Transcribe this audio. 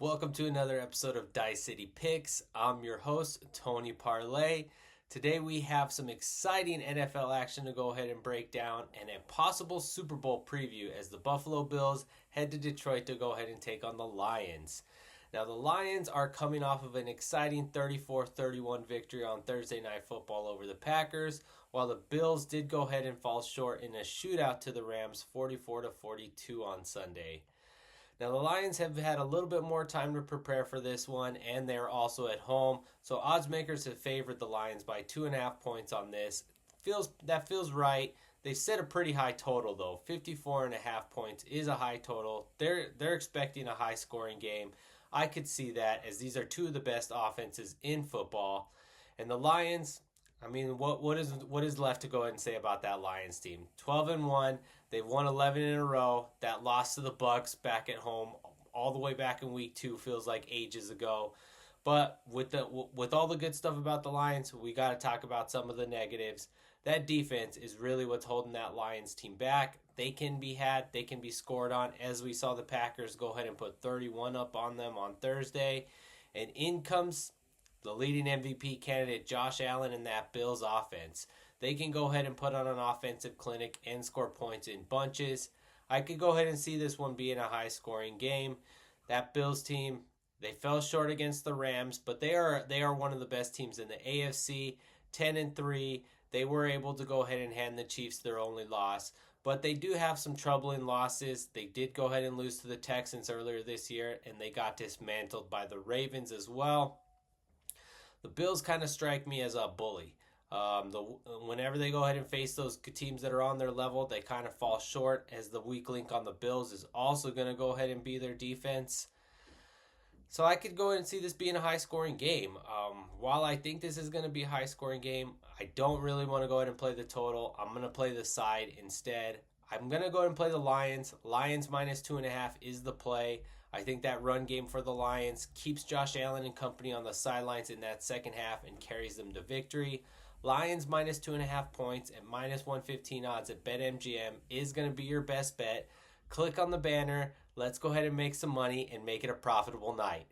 Welcome to another episode of Dice City Picks. I'm your host, Tony Parlay. Today we have some exciting NFL action to go ahead and break down and a possible Super Bowl preview as the Buffalo Bills head to Detroit to go ahead and take on the Lions. Now the Lions are coming off of an exciting 34-31 victory on Thursday Night Football over the Packers, while the Bills did go ahead and fall short in a shootout to the Rams 44-42 on Sunday. Now, the Lions have had a little bit more time to prepare for this one, and they're also at home. So, odds makers have favored the Lions by 2.5 points on this. That feels right. They set a pretty high total, though. 54.5 points is a high total. They're expecting a high-scoring game. I could see that, as these are two of the best offenses in football. And the Lions, I mean, what is left to go ahead and say about that Lions team? 12-1. They've won 11 in a row. That loss to the Bucks back at home, all the way back in week 2, feels like ages ago. But with all the good stuff about the Lions, we got to talk about some of the negatives. That defense is really what's holding that Lions team back. They can be scored on, as we saw the Packers go ahead and put 31 up on them on Thursday. And in comes the leading MVP candidate, Josh Allen, and that Bills offense. They can go ahead and put on an offensive clinic and score points in bunches. I could go ahead and see this one being a high-scoring game. That Bills team, they fell short against the Rams, but they are one of the best teams in the AFC, 10-3. They were able to go ahead and hand the Chiefs their only loss, but they do have some troubling losses. They did go ahead and lose to the Texans earlier this year, and they got dismantled by the Ravens as well. The Bills kind of strike me as a bully. Whenever they go ahead and face those teams that are on their level, they kind of fall short, as the weak link on the Bills is also going to go ahead and be their defense. So I could go ahead and see this being a high-scoring game. While I think this is going to be a high-scoring game, I don't really want to go ahead and play the total. I'm going to play the side instead. I'm going to go ahead and play the Lions. Lions minus 2.5 is the play. I think that run game for the Lions keeps Josh Allen and company on the sidelines in that second half and carries them to victory. Lions minus 2.5 points at minus 115 odds at BetMGM is going to be your best bet. Click on the banner. Let's go ahead and make some money and make it a profitable night.